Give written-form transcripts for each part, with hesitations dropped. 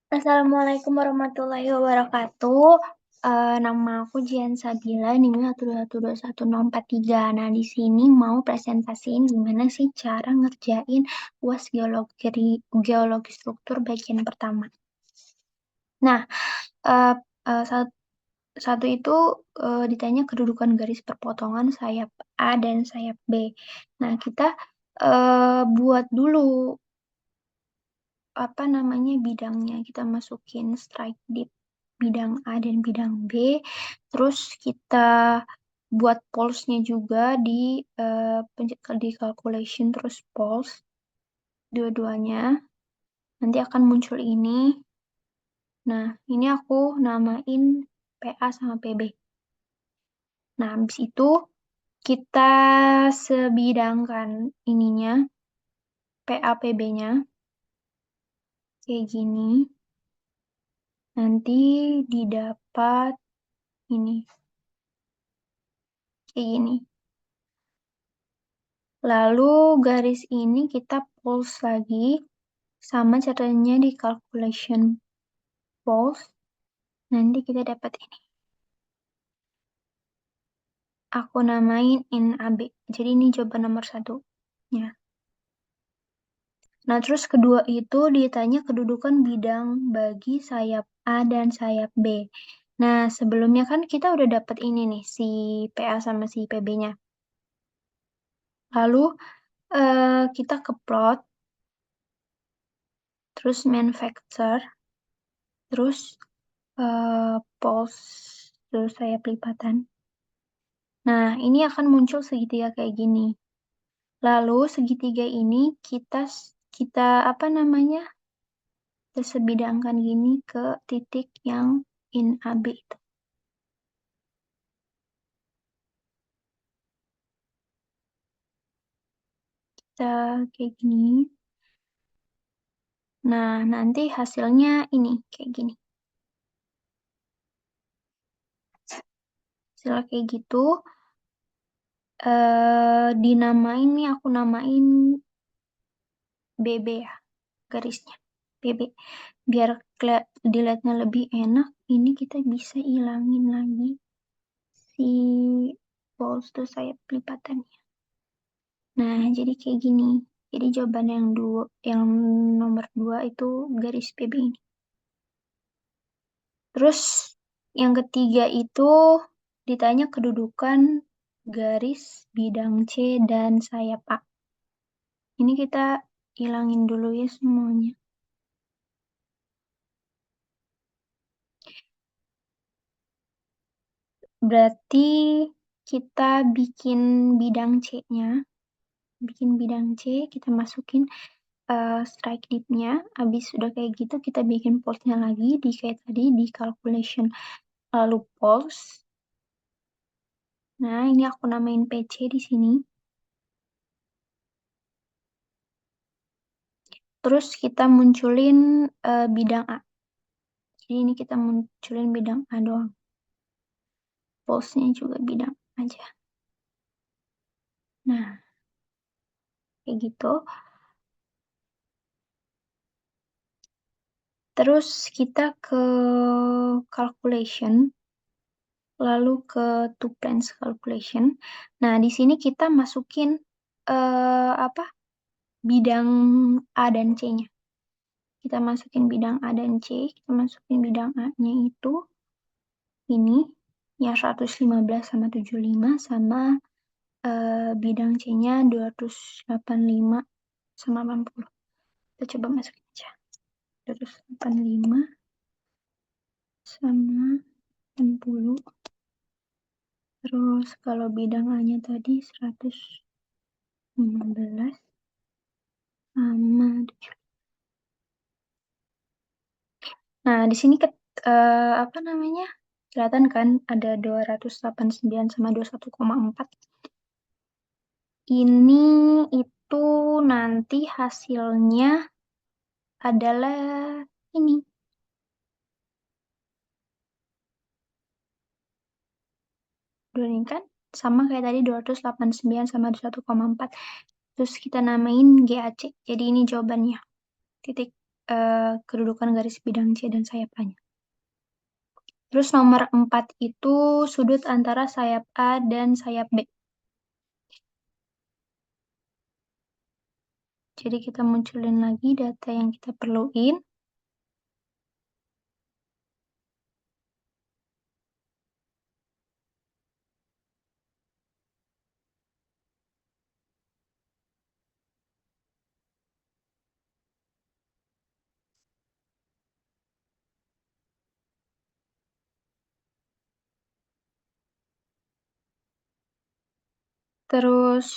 Assalamualaikum warahmatullahi wabarakatuh. Nama aku Jian Sabila, NIM-nya 1212143. Nah, di sini mau presentasiin gimana sih cara ngerjain UAS geologi struktur bagian pertama. Nah, eh, satu itu ditanya kedudukan garis perpotongan sayap A dan sayap B. Nah, kita buat dulu apa namanya bidangnya, kita masukin strike di bidang A dan bidang B, terus kita buat polsnya juga di calculation, terus pols dua-duanya nanti akan muncul ini. Nah, ini aku namain PA sama PB. Nah, habis itu kita sebidangkan ininya, PA PB-nya kayak gini. Nanti didapat ini kayak gini. Lalu garis ini kita pulse lagi, sama caranya di calculation pulse. Nanti kita dapat ini. Aku namain in AB. Jadi ini jawaban nomor 1. Ya. Nah, terus kedua itu ditanya kedudukan bidang bagi sayap A dan sayap B. Nah, sebelumnya kan kita udah dapat ini nih, si PA sama si PB-nya. Lalu kita ke plot, terus manufacture, terus pulse, terus sayap lipatan. Nah, ini akan muncul segitiga kayak gini. Lalu segitiga ini kita apa namanya? Kita sebidangkan gini ke titik yang in AB itu. Kita kayak gini. Nah, nanti hasilnya ini kayak gini. Hasilnya kayak gitu. Dinamain nih, aku namain BB ya, garisnya. BB. Biar dilihatnya lebih enak, ini kita bisa ilangin lagi si balls tuh sayap lipatannya. Nah, jadi kayak gini. Jadi jawaban yang nomor 2 itu garis PB ini. Terus yang ketiga itu ditanya kedudukan garis bidang C dan sayap A. Ini kita hilangin dulu ya semuanya. Berarti kita bikin bidang C-nya. Bikin bidang C, kita masukin strike dip-nya. Habis sudah kayak gitu, kita bikin pulse-nya lagi di kayak tadi di calculation. Lalu pulse. Nah, ini aku namain PC di sini. Terus kita munculin bidang A. Jadi ini kita munculin bidang A doang. Pulse-nya juga bidang A aja. Nah, kayak gitu. Terus kita ke calculation, lalu ke two planes calculation. Nah, di sini kita masukin apa? Bidang A dan C-nya. Kita masukin bidang A dan C, kita masukin bidang A-nya itu ini yang 115 sama 75 sama bidang C-nya 285 sama 80. Kita coba masukin aja. 285 sama 80. Terus kalau bidang A-nya tadi 115 sama 7. Nah, di sini apa namanya? Kelihatan kan ada 289 sama 21,4. Ini itu nanti hasilnya adalah ini. Ini kan sama kayak tadi 289 sama 21,4. Terus kita namain GAC. Jadi ini jawabannya. Titik. kedudukan garis bidang C dan sayap A-nya. Terus nomor 4 itu sudut antara sayap A dan sayap B. Jadi kita munculin lagi data yang kita perluin. Terus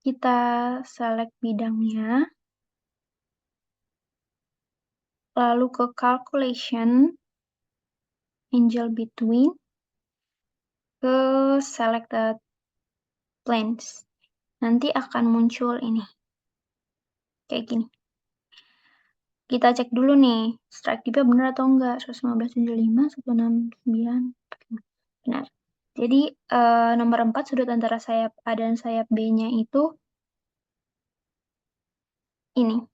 kita select bidangnya. Lalu ke calculation, angle between, ke selected planes. Nanti akan muncul ini. Kayak gini. Kita cek dulu nih, strike dip benar atau enggak. 11575, 169. Benar. Jadi nomor 4 sudut antara sayap A dan sayap B-nya itu ini.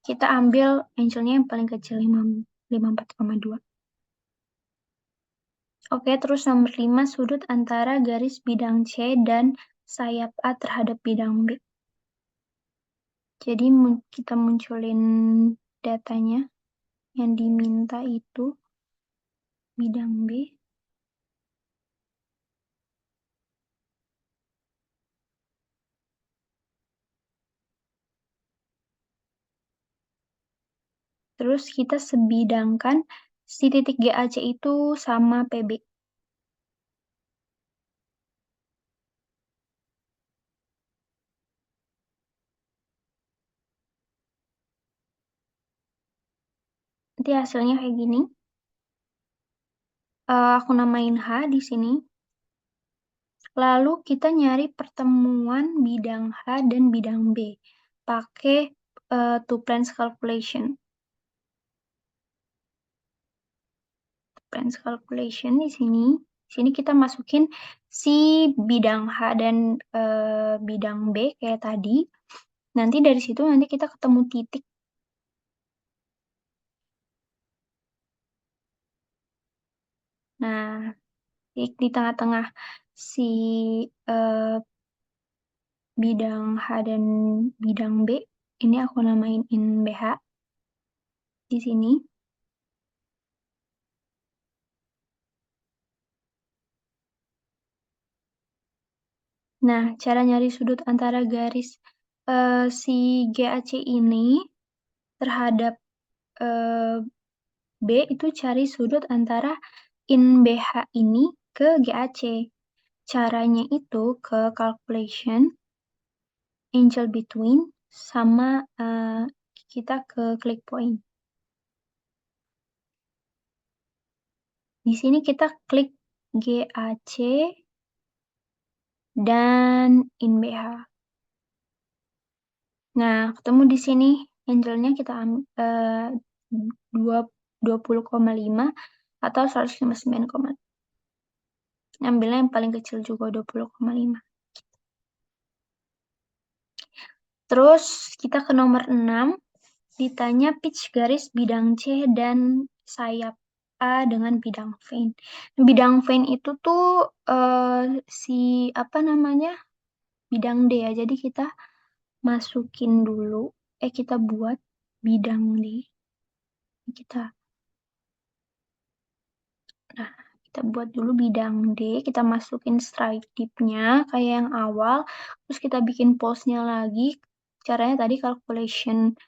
Kita ambil angle-nya yang paling kecil, 54,2. Oke, terus nomor 5 sudut antara garis bidang C dan sayap A terhadap bidang B. Jadi kita munculin datanya yang diminta itu bidang B. Terus kita sebidangkan si titik GAC itu sama PB. Nanti hasilnya kayak gini. Aku namain H di sini. Lalu kita nyari pertemuan bidang H dan bidang B. Pakai two planes calculation. Planes calculation di sini. Di sini kita masukin si bidang H dan bidang B kayak tadi. Nanti dari situ nanti kita ketemu titik. Nah, titik di tengah-tengah si eh, bidang H dan bidang B, ini aku namain in BH di sini. Nah, cara nyari sudut antara garis si GAC ini terhadap eh, B itu cari sudut antara in BH ini ke GAC. Caranya itu ke calculation, angle between, sama kita ke click point. Di sini kita klik GAC dan in BH. Nah, ketemu di sini angle-nya kita ambil 20,5 atau 159,5. Ambilnya yang paling kecil juga 20,5. Terus kita ke nomor 6, ditanya pitch garis bidang C dan sayap A dengan bidang vein. Bidang vein itu tuh si apa namanya? Bidang D ya. Jadi kita masukin dulu, kita buat bidang D. Kita Nah, kita buat dulu bidang D, kita masukin strike dip-nya kayak yang awal, terus kita bikin pulse-nya lagi. Caranya tadi calculation,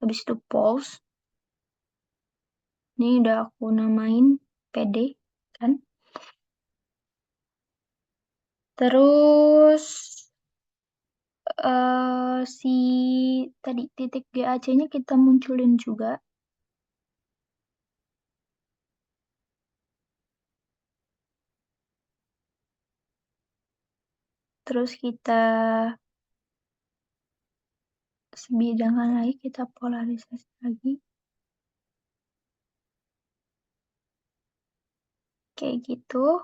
habis itu pulse. Ini udah aku namain PD, kan? Terus si tadi titik GAC-nya kita munculin juga. Terus kita sebidangkan lagi, kita polarisasi lagi. Kayak gitu.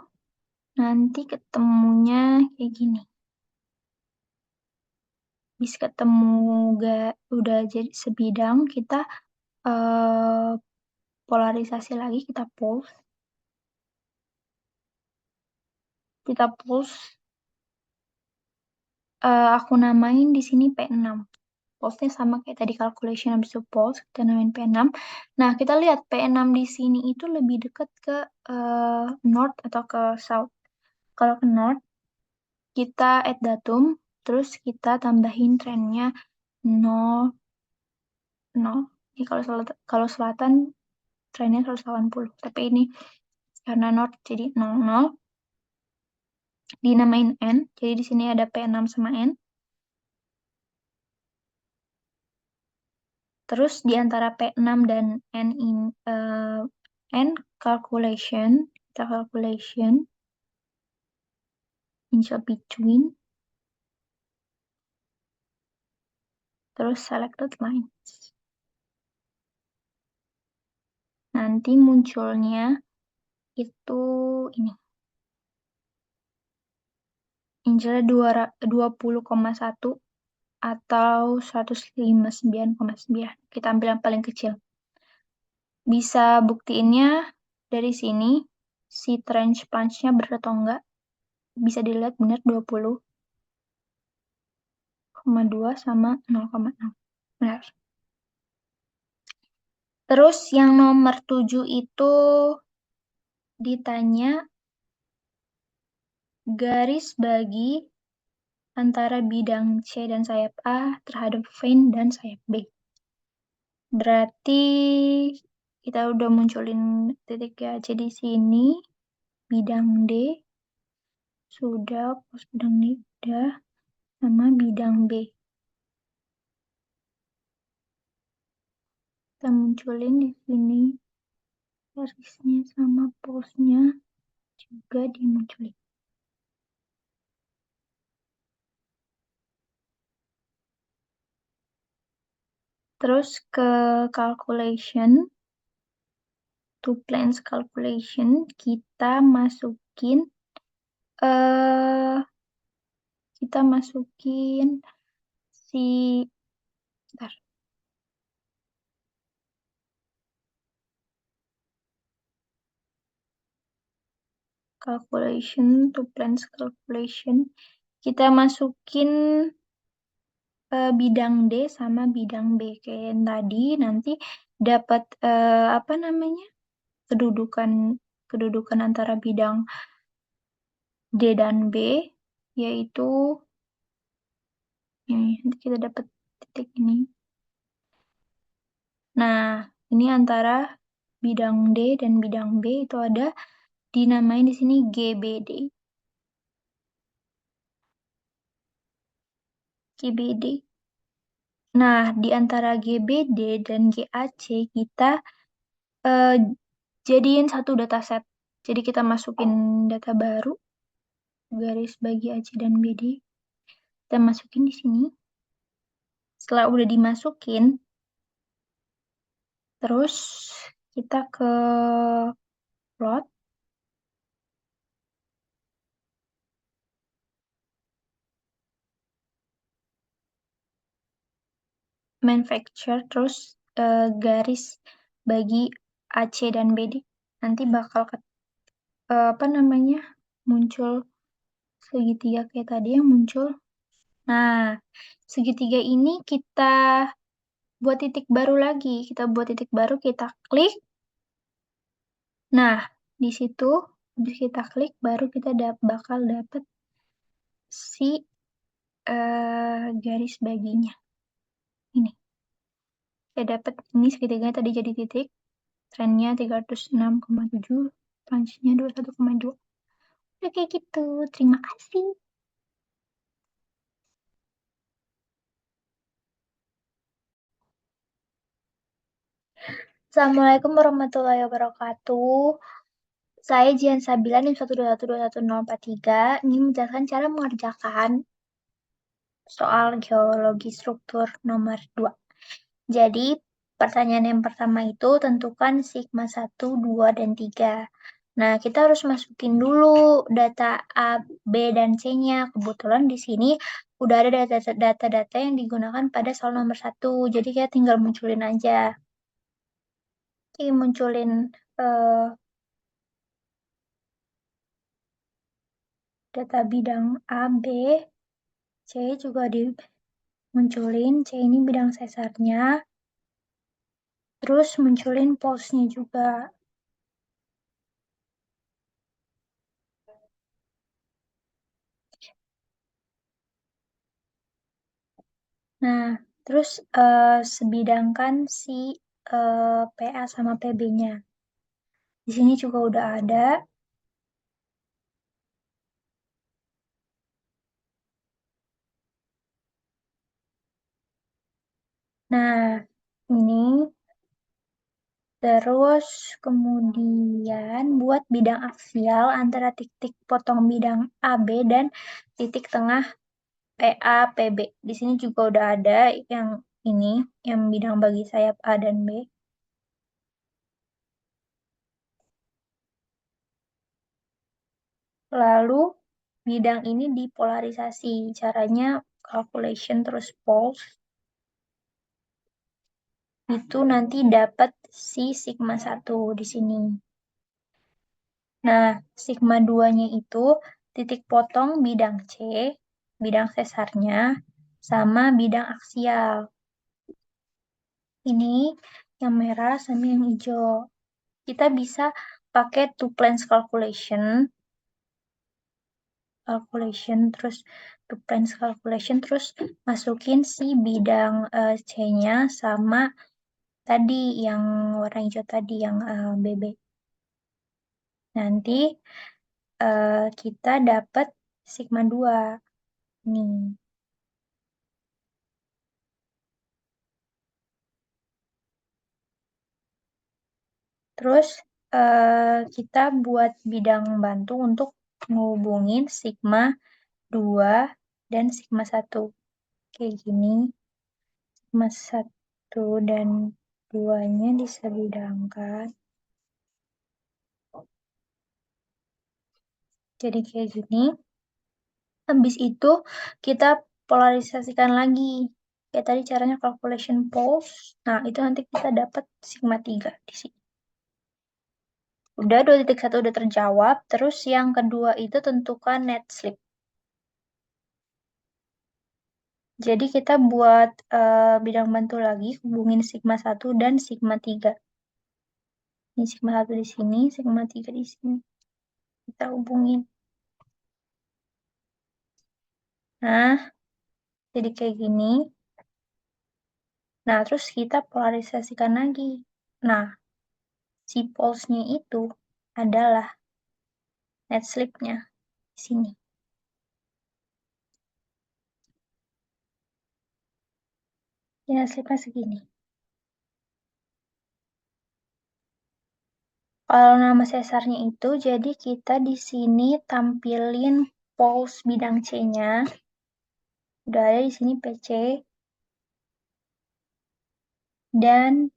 Nanti ketemunya kayak gini. Bis ketemu gak udah jadi sebidang, kita eh, polarisasi lagi, kita pulse, aku namain di sini P6. Pulse-nya sama kayak tadi calculation habis itu pulse, kita namain P6. Nah, kita lihat P6 di sini itu lebih dekat ke north atau ke south. Kalau ke north, kita add datum, terus kita tambahin trennya 0, 0. Ini kalau selatan trennya 180. Tapi ini karena north jadi 0, 0. Dinamain N. Jadi di sini ada P6 sama N. Terus di antara P6 dan N in N kita calculation initial between, terus selected lines. Nanti munculnya itu ini. Initialnya 20,1 atau 159,9. Kita ambil yang paling kecil. Bisa buktiinnya dari sini, si trench punch-nya benar atau enggak. Bisa dilihat benar 20,2 sama 0,6. Benar. Terus yang nomor 7 itu ditanya garis bagi antara bidang C dan sayap A terhadap vein dan sayap B. Berarti kita udah munculin titik C di sini, bidang D sudah, pos bidang D udah, sama bidang B. Kita munculin di sini garisnya sama posnya juga dimunculin. Terus ke calculation, to plans calculation, kita masukin si bentar, calculation, to plans calculation, kita masukin bidang D sama bidang B kayak yang tadi, nanti dapat apa namanya, kedudukan antara bidang D dan B, yaitu ini, nanti kita dapat titik ini. Nah, ini antara bidang D dan bidang B itu ada dinamain di sini GBD. GBD. Nah, di antara GBD dan GAC kita jadiin satu dataset. Jadi kita masukin data baru, garis bagi AC dan BD. Kita masukin di sini. Setelah udah dimasukin, terus kita ke plot. Manufacture, terus garis bagi AC dan BD. Nanti bakal apa namanya, muncul segitiga kayak tadi yang muncul. Nah, segitiga ini kita buat titik baru lagi. Kita buat titik baru, kita klik. Nah, di situ habis kita klik baru kita bakal dapat si garis baginya. Ini. Saya dapat ini segitiganya tadi jadi titik. Trennya 306,7, punch-nya 21,2. Udah kayak gitu. Terima kasih. Assalamualaikum warahmatullahi wabarakatuh. Saya Jihan Sabila, NIM 121211043. Ini menjelaskan cara mengerjakan soal geologi struktur nomor 2. Jadi, pertanyaan yang pertama itu tentukan sigma 1, 2, dan 3. Nah, kita harus masukin dulu data A, B, dan C-nya. Kebetulan di sini udah ada data-data yang digunakan pada soal nomor satu. Jadi kita tinggal munculin aja. Oke, munculin eh, data bidang A, B, C juga dimunculin. C ini bidang sesarnya. Terus munculin pulse-nya juga. Nah, terus sebidangkan si PA sama PB-nya. Di sini juga udah ada. Nah, ini terus kemudian buat bidang aksial antara titik potong bidang AB dan titik tengah PA PB. Di sini juga udah ada yang ini, yang bidang bagi sayap A dan B. Lalu bidang ini dipolarisasi. Caranya calculation terus pulse itu nanti dapat si sigma 1 di sini. Nah, sigma 2-nya itu titik potong bidang C, bidang sesarnya, sama bidang aksial. Ini yang merah sama yang hijau. Kita bisa pakai two planes terus two planes calculation, terus masukin si bidang C-nya sama tadi yang warna hijau tadi yang BB. Nanti kita dapat sigma 2 nih. Terus kita buat bidang bantu untuk menghubungin sigma 2 dan sigma 1. Kayak gini, sigma 1 dan 2-nya disebidangkan. Jadi kayak gini. Habis itu kita polarisasikan lagi. Kayak tadi caranya calculation pulse. Nah, itu nanti kita dapat sigma 3 di sini. Udah 2.1 udah terjawab. Terus yang kedua itu tentukan net slip. Jadi kita buat bidang bantu lagi, hubungin sigma 1 dan sigma 3. Ini sigma 1 di sini, sigma 3 di sini. Kita hubungin. Nah, jadi kayak gini. Nah, terus kita polarisasikan lagi. Nah, si pulse-nya itu adalah net slip-nya di sini. Ini net slip-nya segini. Kalau nama sesarnya itu, jadi kita di sini tampilin pulse bidang C-nya. Udah ada di sini PC. Dan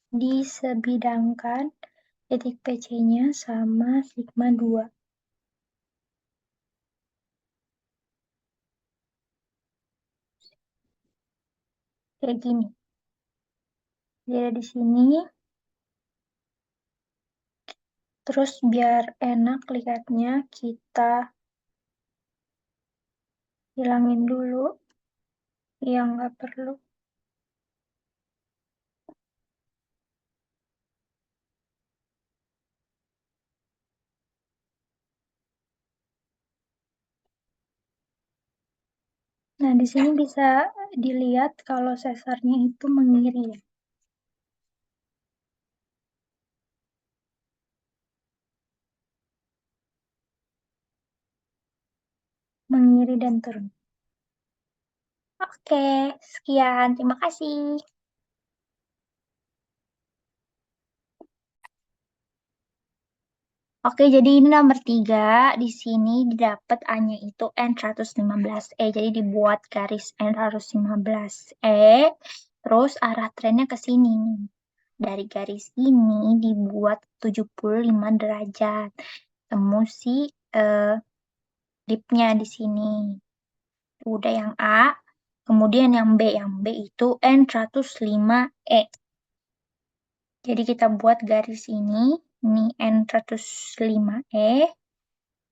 disebidangkan titik PC-nya sama sigma 2. Kayak gini. Jadi di sini. Terus biar enak lihatnya, kita hilangin dulu yang nggak perlu. Nah, di sini bisa dilihat kalau sesarnya itu mengiri ya. Mengiri dan turun. Oke, sekian. Terima kasih. Oke, jadi ini nomor 3. Di sini didapat A-nya itu N115E. Jadi dibuat garis N115E. Terus arah trennya ke sini nih. Dari garis ini dibuat 75 derajat. Temu si dipnya di sini. Udah yang A. Kemudian yang B. Yang B itu N105E. Jadi kita buat garis ini N105E.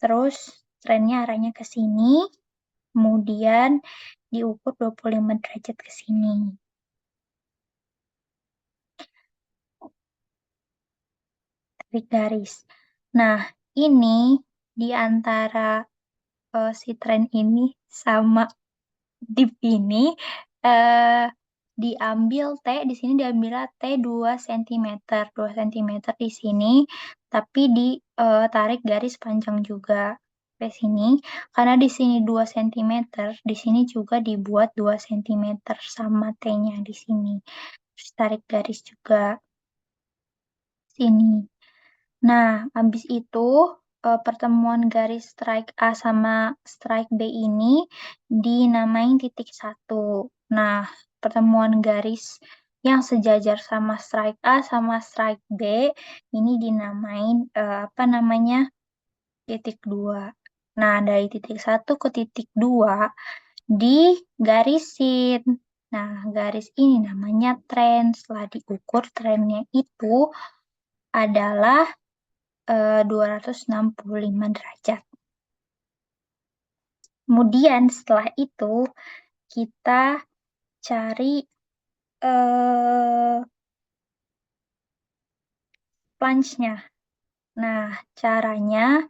Terus trennya arahnya ke sini. Kemudian diukur 25 derajat ke sini. Tarik garis. Nah, ini di antara si tren ini sama dip ini eh, diambil T, di sini diambil T 2 cm. 2 cm di sini, tapi ditarik garis panjang juga ke sini. Karena di sini 2 cm, di sini juga dibuat 2 cm sama T-nya di sini. Terus tarik garis juga sini. Nah, habis itu pertemuan garis strike A sama strike B ini dinamain titik satu. Nah, pertemuan garis yang sejajar sama strike A sama strike B ini dinamain apa namanya titik dua. Nah, dari titik satu ke titik dua digarisin. Nah, garis ini namanya tren. Setelah diukur trennya itu adalah 265 derajat. Kemudian setelah itu kita cari eh, plunge-nya. Nah, caranya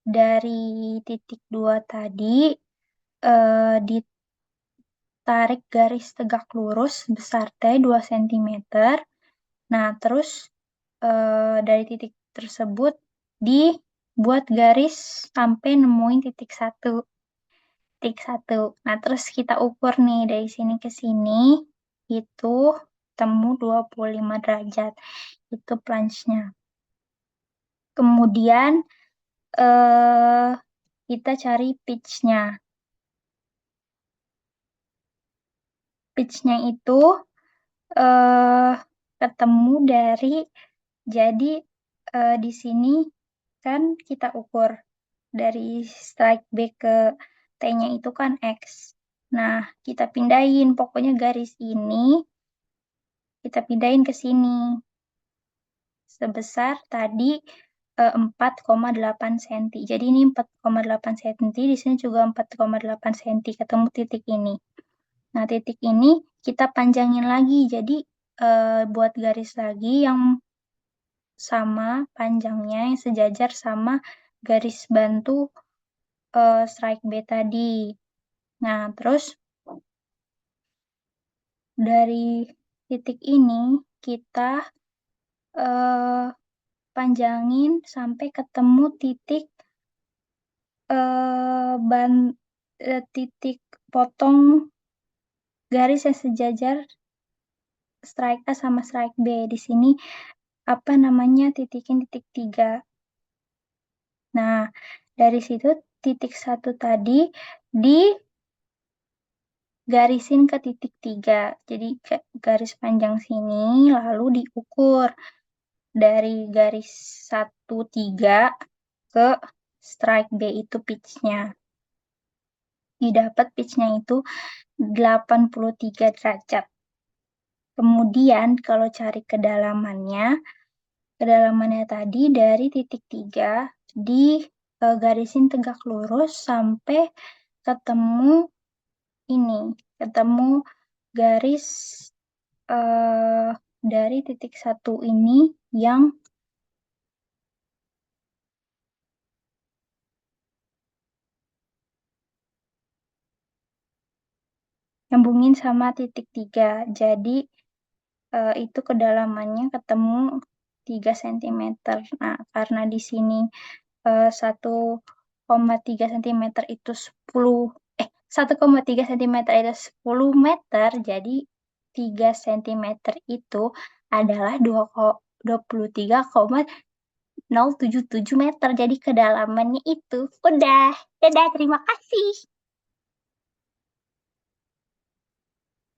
dari titik 2 tadi ditarik garis tegak lurus besar T 2 cm. Nah, terus dari titik tersebut dibuat garis sampai nemuin titik satu. Titik satu. Nah, terus kita ukur nih dari sini ke sini itu temu 25 derajat. Itu plunge-nya. Kemudian eh kita cari pitch-nya. Pitch-nya itu eh ketemu dari jadi di sini kan kita ukur dari strike B ke T-nya itu kan X. Nah, kita pindahin pokoknya garis ini kita pindahin ke sini sebesar tadi 4,8 cm. Jadi ini 4,8 cm, di sini juga 4,8 cm ketemu titik ini. Nah, titik ini kita panjangin lagi. Jadi buat garis lagi yang sama panjangnya yang sejajar sama garis bantu strike B tadi. Nah, terus dari titik ini kita eh, panjangin sampai ketemu titik ban titik potong garis yang sejajar strike A sama strike B. Di sini apa namanya titikin titik 3. Nah, dari situ titik satu tadi digarisin ke titik 3. Jadi garis panjang sini lalu diukur dari garis 1, 3 ke strike B itu pitch-nya. Didapat pitch-nya itu 83 derajat. Kemudian kalau cari kedalamannya tadi dari titik 3 di garisin tegak lurus sampai ketemu ini, ketemu garis eh, dari titik satu ini yang nyambungin sama titik 3. Jadi itu kedalamannya ketemu 3 cm. Nah, karena di sini 1,3 cm itu 1,3 cm itu 10 meter, jadi 3 cm itu adalah 23,077 meter. Jadi kedalamannya itu udah. Dadah, terima kasih.